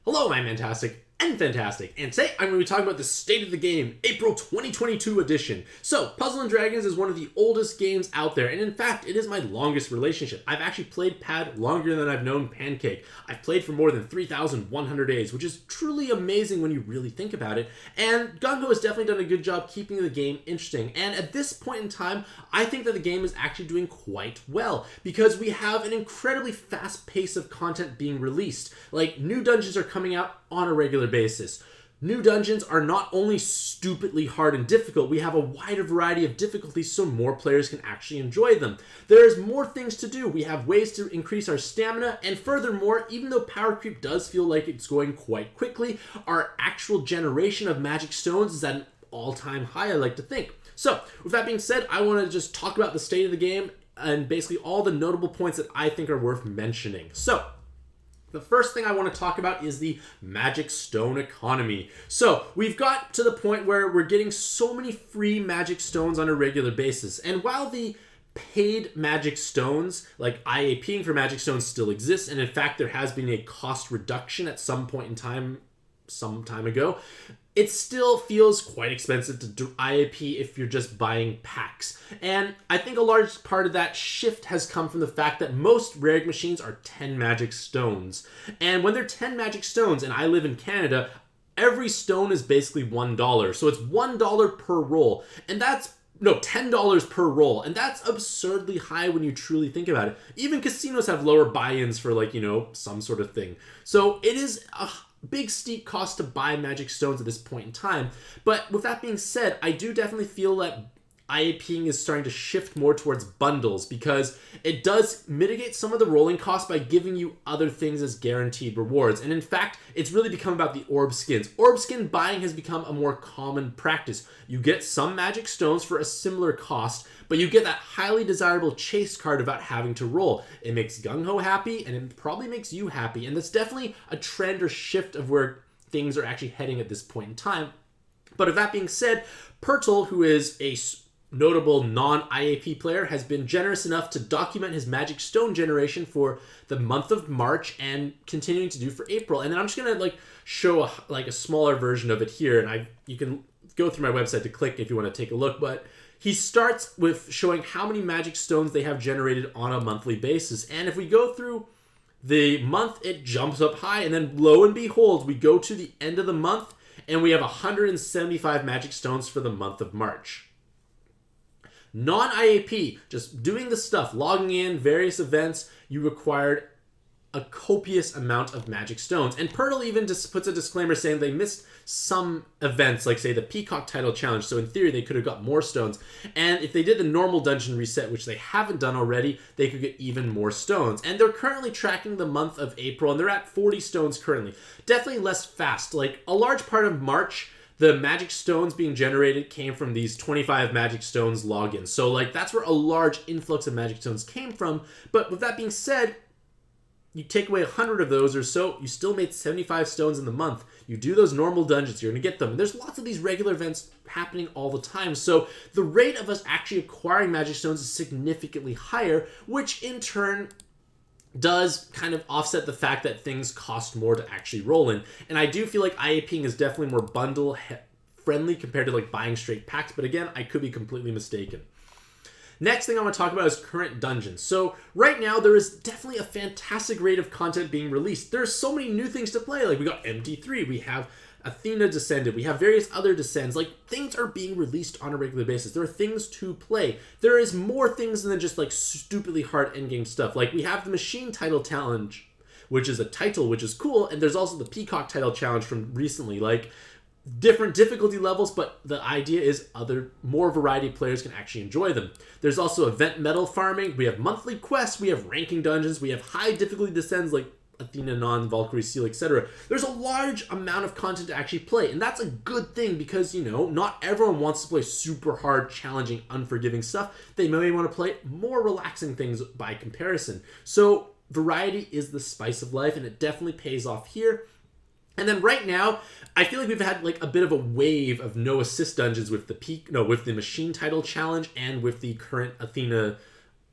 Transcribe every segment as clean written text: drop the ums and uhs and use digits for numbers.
Hello, I'm Mantastic'c and Fantastic, and today I'm going to be talking about the State of the Game, April 2022 edition. So, Puzzle & Dragons is one of the oldest games out there, and in fact, it is my longest relationship. I've actually played Pad longer than I've known Pancake. I've played for more than 3,100 days, which is truly amazing when you really think about it, and Gung Ho has definitely done a good job keeping the game interesting, and at this point in time, I think that the game is actually doing quite well, because we have an incredibly fast pace of content being released. Like, new dungeons are coming out on a regular basis. New dungeons are not only stupidly hard and difficult, we have a wider variety of difficulties so more players can actually enjoy them. There's more things to do. We have ways to increase our stamina, and furthermore, even though power creep does feel like it's going quite quickly, our actual generation of magic stones is at an all-time high, I like to think. So, with that being said, I want to just talk about the state of the game and basically all the notable points that I think are worth mentioning. So, the first thing I want to talk about is the magic stone economy. So, we've got to the point where we're getting so many free magic stones on a regular basis. And while the paid magic stones, like IAPing for magic stones, still exists, and in fact there has been a cost reduction at some point in time, some time ago, it still feels quite expensive to do IAP if you're just buying packs. And I think a large part of that shift has come from the fact that most rare machines are 10 magic stones. And when they're 10 magic stones, and I live in Canada, every stone is basically $1. So it's $1 per roll. And that's $10 per roll. And that's absurdly high when you truly think about it. Even casinos have lower buy-ins for some sort of thing. So it is a big steep cost to buy magic stones at this point in time. But with that being said, I do definitely feel that IAPing is starting to shift more towards bundles because it does mitigate some of the rolling costs by giving you other things as guaranteed rewards. And in fact, it's really become about the orb skins. Orb skin buying has become a more common practice. You get some magic stones for a similar cost, but you get that highly desirable chase card without having to roll. It makes Gung Ho happy, and it probably makes you happy. And that's definitely a trend or shift of where things are actually heading at this point in time. But with that being said, Purtle, who is a notable non-IAP player, has been generous enough to document his magic stone generation for the month of March and continuing to do for April. And then I'm just gonna show a smaller version of it here, and you can go through my website to click if you want to take a look. But he starts with showing how many magic stones they have generated on a monthly basis. And if we go through the month, it jumps up high, and then lo and behold, we go to the end of the month and we have 175 magic stones for the month of March. Non-IAP, just doing the stuff, logging in, various events, you required a copious amount of magic stones. And Purtle even just puts a disclaimer saying they missed some events, like say the Peacock title challenge, so in theory they could have got more stones. And if they did the normal dungeon reset, which they haven't done already, they could get even more stones. And they're currently tracking the month of April, and they're at 40 stones currently. Definitely less fast. Like, a large part of March, the magic stones being generated came from these 25 magic stones logins. So that's where a large influx of magic stones came from. But with that being said, you take away 100 of those or so, you still made 75 stones in the month. You do those normal dungeons, you're going to get them. And there's lots of these regular events happening all the time. So the rate of us actually acquiring magic stones is significantly higher, which in turn does kind of offset the fact that things cost more to actually roll in. And I do feel like IAPing is definitely more bundle friendly compared to buying straight packs, but again, I could be completely mistaken. Next thing I want to talk about is current dungeons. So right now there is definitely a fantastic rate of content being released. There's so many new things to play. We got MT3, we have Athena Descended, we have various other descends. Things are being released on a regular basis. There are things to play. There is more things than just stupidly hard endgame stuff. We have the Machine Title Challenge, which is a title, which is cool, and there's also the Peacock Title Challenge from recently. Different difficulty levels, but the idea is more variety of players can actually enjoy them. There's also event medal farming. We have monthly quests. We have ranking dungeons. We have high difficulty descends like Athena, Non, Valkyrie, Seal, etc. There's a large amount of content to actually play, and that's a good thing because, not everyone wants to play super hard, challenging, unforgiving stuff. They may want to play more relaxing things by comparison. So variety is the spice of life, and it definitely pays off here. And then right now, I feel like we've had a bit of a wave of no assist dungeons with the Machine Title Challenge and with the current Athena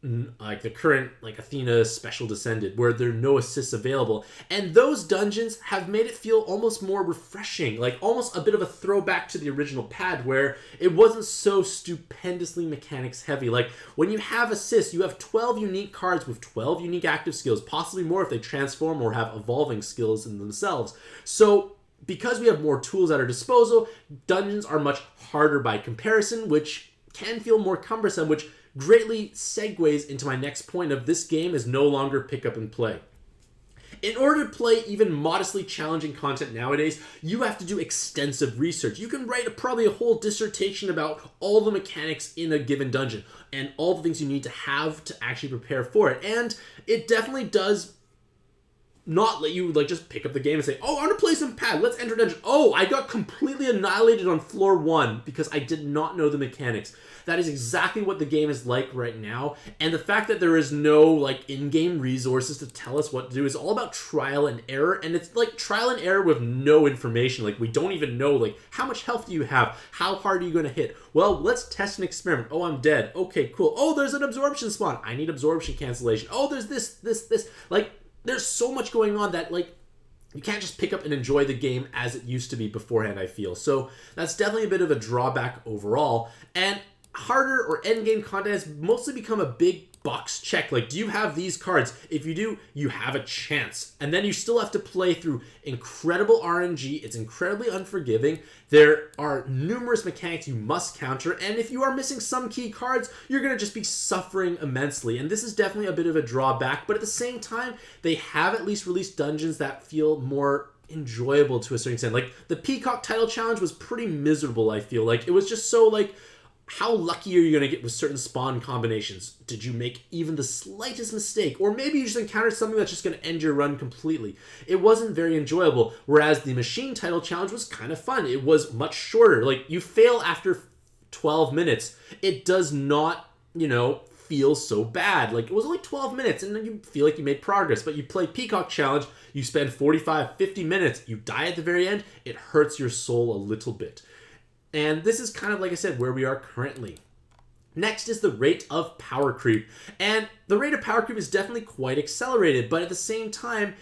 like the current like Athena Special Descended, where there are no assists available, and those dungeons have made it feel almost more refreshing, like almost a bit of a throwback to the original pad, where it wasn't so stupendously mechanics heavy. Like when you have assists, you have 12 unique cards with 12 unique active skills, possibly more if they transform or have evolving skills in themselves. So because we have more tools at our disposal, dungeons are much harder by comparison, which can feel more cumbersome, which greatly segues into my next point of this game is no longer pick up and play. In order to play even modestly challenging content nowadays, you have to do extensive research. You can write probably a whole dissertation about all the mechanics in a given dungeon and all the things you need to have to actually prepare for it. And it definitely does not let you like just pick up the game and say, oh, I want to play some pad, let's enter dungeon. Oh, I got completely annihilated on floor 1 because I did not know the mechanics. That is exactly what the game is like right now. And the fact that there is no like in-game resources to tell us what to do is all about trial and error. And it's like trial and error with no information. Like we don't even know like how much health do you have? How hard are you going to hit? Well, let's test an experiment. Oh, I'm dead. Okay, cool. Oh, there's an absorption spawn. I need absorption cancellation. Oh, there's this. Like there's so much going on that like you can't just pick up and enjoy the game as it used to be beforehand, I feel. So that's definitely a bit of a drawback overall. And harder or end game content has mostly become a big box check. Like, do you have these cards? If you do, you have a chance. And then you still have to play through incredible RNG. It's incredibly unforgiving. There are numerous mechanics you must counter. And if you are missing some key cards, you're going to just be suffering immensely. And this is definitely a bit of a drawback. But at the same time, they have at least released dungeons that feel more enjoyable to a certain extent. Like, the Peacock title challenge was pretty miserable, I feel like. It was just so, like, how lucky are you going to get with certain spawn combinations? Did you make even the slightest mistake? Or maybe you just encountered something that's just going to end your run completely. It wasn't very enjoyable, whereas the machine title challenge was kind of fun. It was much shorter. Like, you fail after 12 minutes. It does not, feel so bad. Like, it was only 12 minutes, and then you feel like you made progress. But you play Peacock Challenge, you spend 45, 50 minutes, you die at the very end, it hurts your soul a little bit. And this is kind of, like I said, where we are currently. Next is the rate of power creep. And the rate of power creep is definitely quite accelerated, but at the same time,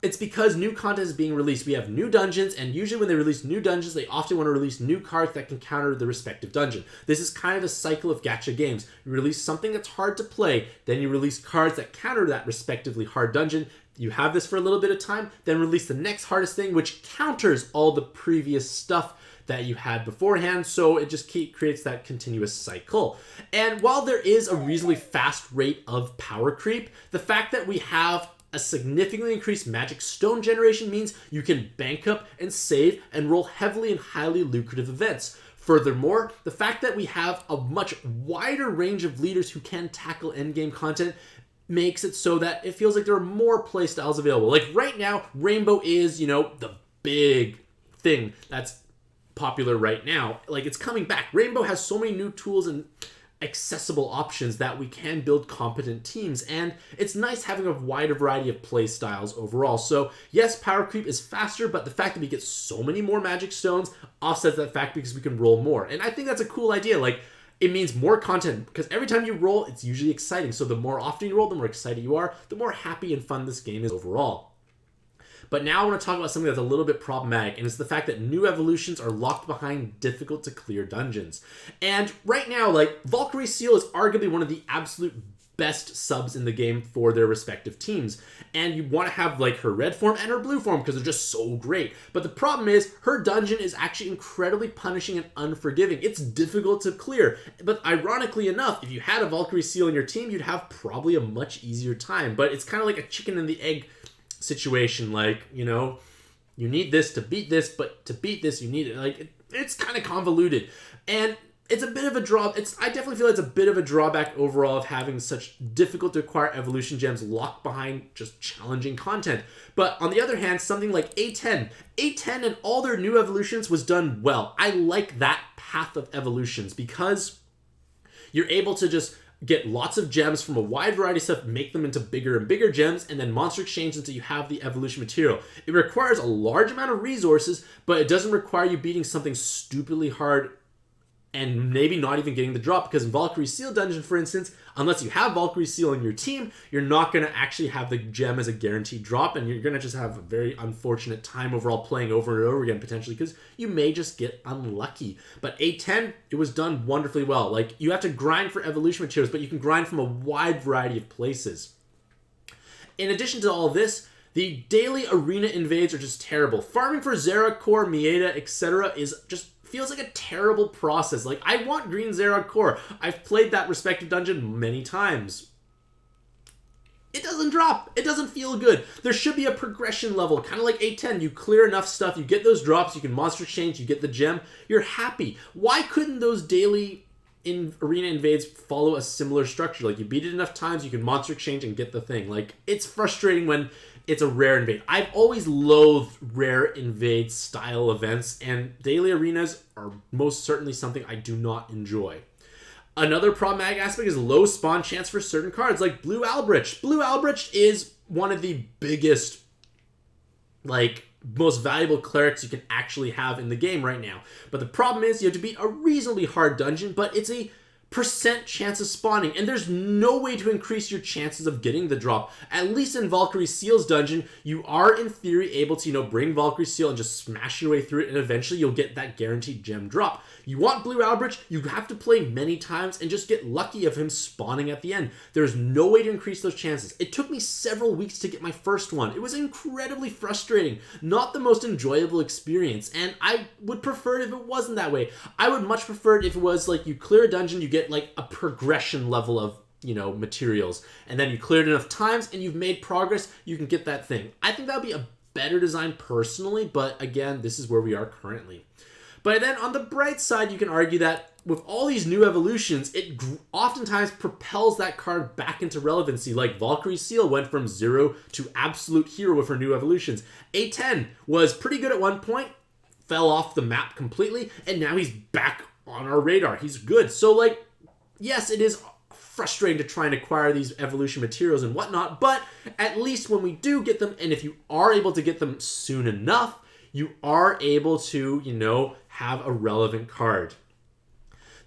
it's because new content is being released. We have new dungeons, and usually when they release new dungeons, they often want to release new cards that can counter the respective dungeon. This is kind of a cycle of gacha games. You release something that's hard to play, then you release cards that counter that respectively hard dungeon. You have this for a little bit of time, then release the next hardest thing, which counters all the previous stuff that you had beforehand, so it just creates that continuous cycle. And while there is a reasonably fast rate of power creep, the fact that we have a significantly increased magic stone generation means you can bank up and save and roll heavily in highly lucrative events. Furthermore, the fact that we have a much wider range of leaders who can tackle endgame content makes it so that it feels like there are more playstyles available. Like right now, Rainbow is, the big thing that's popular right now. Like, it's coming back. Rainbow has so many new tools and accessible options that we can build competent teams, and it's nice having a wider variety of play styles overall. So yes, power creep is faster, but the fact that we get so many more magic stones offsets that fact because we can roll more. And I think that's a cool idea. Like, it means more content, because every time you roll, it's usually exciting. So the more often you roll, the more excited you are, the more happy and fun this game is overall. But now I want to talk about something that's a little bit problematic, and it's the fact that new evolutions are locked behind difficult to clear dungeons. And right now, like, Valkyrie's Seal is arguably one of the absolute best subs in the game for their respective teams. And you want to have, like, her red form and her blue form because they're just so great. But the problem is, her dungeon is actually incredibly punishing and unforgiving. It's difficult to clear. But ironically enough, if you had a Valkyrie Seal in your team, you'd have probably a much easier time. But it's kind of like a chicken and the egg situation. Like, you need this to beat this, but to beat this you need it. Like, it's kind of convoluted, and it's a bit of a I definitely feel it's a bit of a drawback overall of having such difficult to acquire evolution gems locked behind just challenging content. But on the other hand, something like A10 and all their new evolutions was done well. I like that path of evolutions because you're able to just get lots of gems from a wide variety of stuff, make them into bigger and bigger gems, and then monster exchange until you have the evolution material. It requires a large amount of resources, but it doesn't require you beating something stupidly hard and maybe not even getting the drop, because in Valkyrie Seal Dungeon, for instance, unless you have Valkyrie Seal on your team, you're not going to actually have the gem as a guaranteed drop, and you're going to just have a very unfortunate time overall playing over and over again, potentially, because you may just get unlucky. But A10, it was done wonderfully well. Like, you have to grind for evolution materials, but you can grind from a wide variety of places. In addition to all this, the daily arena invades are just terrible. Farming for Zera Core, Mieta, etc. is just feels like a terrible process. Like, I want green Zera Core. I've played that respective dungeon many times. It doesn't drop. It doesn't feel good. There should be a progression level, kind of like A10. You clear enough stuff, you get those drops, you can monster exchange, you get the gem, you're happy. Why couldn't those daily arena invades follow a similar structure? Like, you beat it enough times, you can monster exchange and get the thing. Like, it's frustrating when it's a rare invade. I've always loathed rare invade style events, and daily arenas are most certainly something I do not enjoy. Another problematic aspect is low spawn chance for certain cards, like Blue Albrecht. Blue Albrecht is one of the biggest, like, most valuable clerics you can actually have in the game right now. But the problem is you have to beat a reasonably hard dungeon, but it's a % chance of spawning, and there's no way to increase your chances of getting the drop. At least in Valkyrie Seal's dungeon, you are in theory able to, bring Valkyrie Seal and just smash your way through it, and eventually you'll get that guaranteed gem drop. You want Blue Albrecht, you have to play many times and just get lucky of him spawning at the end. There's no way to increase those chances. It took me several weeks to get my first one. It was incredibly frustrating. Not the most enjoyable experience, and I would prefer it if it wasn't that way. I would much prefer it if it was like you clear a dungeon, you get like a progression level of materials, and then you cleared enough times and you've made progress, you can get that thing. I think that would be a better design personally, but again, this is where we are currently. But then on the bright side, you can argue that with all these new evolutions, it oftentimes propels that card back into relevancy. Like Valkyrie Seal went from 0 to absolute hero with her new evolutions. A10 was pretty good at one point, fell off the map completely, and now he's back on our radar. He's good. So, like, yes, it is frustrating to try and acquire these evolution materials and whatnot, but at least when we do get them, and if you are able to get them soon enough, you are able to, have a relevant card.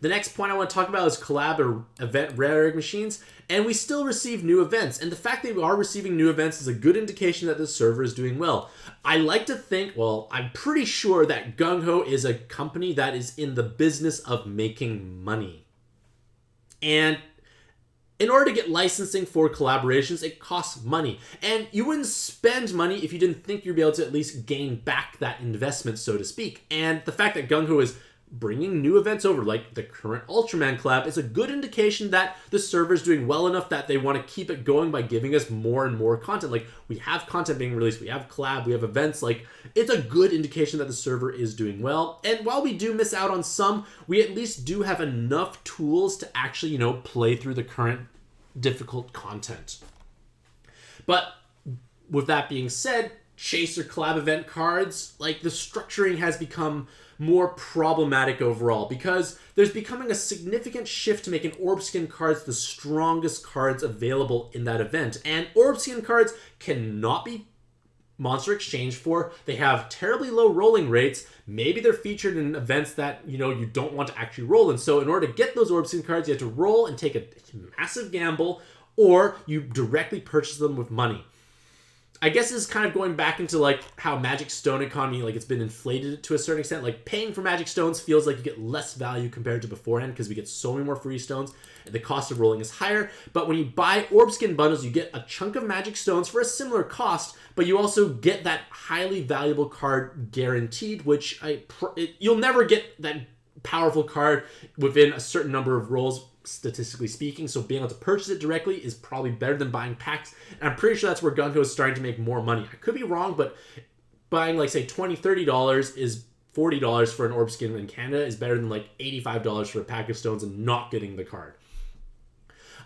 The next point I want to talk about is collab or event rare egg machines, and we still receive new events, and the fact that we are receiving new events is a good indication that the server is doing well. I like to think, I'm pretty sure that Gung Ho is a company that is in the business of making money. And in order to get licensing for collaborations, it costs money. And you wouldn't spend money if you didn't think you'd be able to at least gain back that investment, so to speak. And the fact that Gung Ho is bringing new events over, like the current Ultraman collab, is a good indication that the server is doing well enough that they want to keep it going by giving us more and more content. Like, we have content being released, we have collab, we have events. Like, it's a good indication that the server is doing well. And while we do miss out on some, we at least do have enough tools to actually, play through the current difficult content. But with that being said, Chase or collab event cards, like, the structuring has become more problematic overall, because there's becoming a significant shift to making orb skin cards the strongest cards available in that event. And orb skin cards cannot be monster exchange for. They have terribly low rolling rates. Maybe they're featured in events that you don't want to actually roll in. So in order to get those orb skin cards, you have to roll and take a massive gamble, or you directly purchase them with money. I guess this is kind of going back into like how Magic Stone economy, like, it's been inflated to a certain extent. Like, paying for Magic Stones feels like you get less value compared to beforehand, because we get so many more free stones and the cost of rolling is higher. But when you buy Orb Skin bundles, you get a chunk of Magic Stones for a similar cost, but you also get that highly valuable card guaranteed, which you'll never get that powerful card within a certain number of rolls, statistically speaking. So being able to purchase it directly is probably better than buying packs, and I'm pretty sure that's where Gung Ho is starting to make more money. I could be wrong, but buying, like, say $20-$30 is $40 for an orb skin in Canada is better than like $85 for a pack of stones and not getting the card.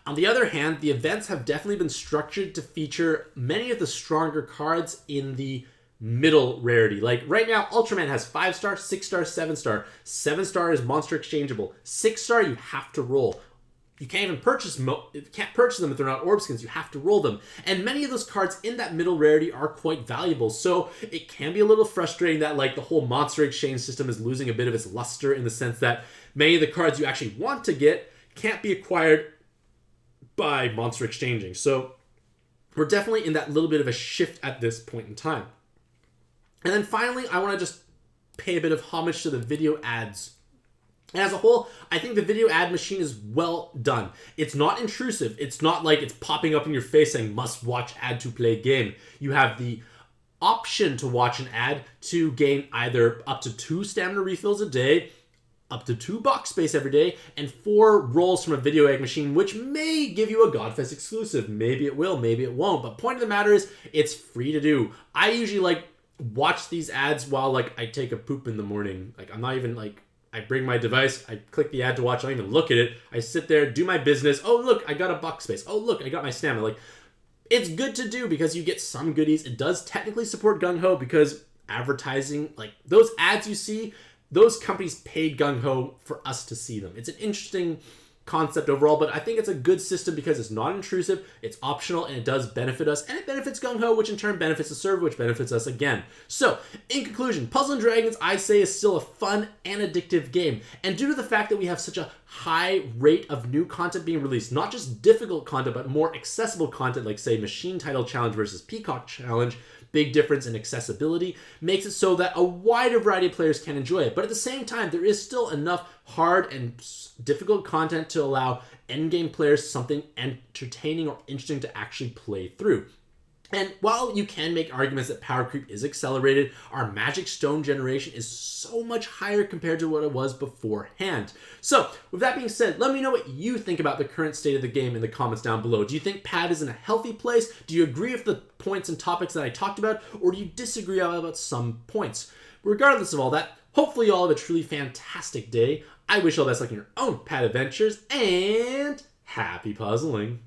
On the other hand, the events have definitely been structured to feature many of the stronger cards in the middle rarity. Like, right now, Ultraman has 5-star, 6-star, 7-star. 7-star is monster exchangeable. 6-star, you have to roll. You can't even purchase them if they're not orb skins. You have to roll them. And many of those cards in that middle rarity are quite valuable. So it can be a little frustrating that, like, the whole monster exchange system is losing a bit of its luster, in the sense that Many of the cards you actually want to get can't be acquired by monster exchanging. So we're definitely in that little bit of a shift at this point in time. And then finally, I want to just pay a bit of homage to the video ads. And as a whole, I think the video ad machine is well done. It's not intrusive. It's not like it's popping up in your face saying must watch ad to play game. You have the option to watch an ad to gain either up to 2 stamina refills a day, up to 2 box space every day, and 4 rolls from a video egg machine, which may give you a Godfest exclusive. Maybe it will, maybe it won't. But point of the matter is, it's free to do. I usually watch these ads while I take a poop in the morning. I'm not even I bring my device, I click the ad to watch, I don't even look at it. I sit there, do my business. Oh, look, I got a box space. Oh, look, I got my stamina. It's good to do because you get some goodies. It does technically support Gung-Ho because advertising, those ads you see, those companies paid Gung-Ho for us to see them. It's an interesting concept overall, but I think it's a good system because it's not intrusive, it's optional, and it does benefit us, and it benefits Gung-Ho, which in turn benefits the server, which benefits us again. So, in conclusion, Puzzle & Dragons, I say, is still a fun and addictive game, and due to the fact that we have such a high rate of new content being released, not just difficult content, but more accessible content, like, say, Machine Title Challenge versus Peacock Challenge, big difference in accessibility, makes it so that a wider variety of players can enjoy it. But at the same time, there is still enough hard and difficult content to allow endgame players something entertaining or interesting to actually play through. And while you can make arguments that power creep is accelerated, our magic stone generation is so much higher compared to what it was beforehand. So, with that being said, let me know what you think about the current state of the game in the comments down below. Do you think Pad is in a healthy place? Do you agree with the points and topics that I talked about? Or do you disagree about some points? Regardless of all that, hopefully you all have a truly fantastic day. I wish you all the best luck in your own Pad adventures, and happy puzzling!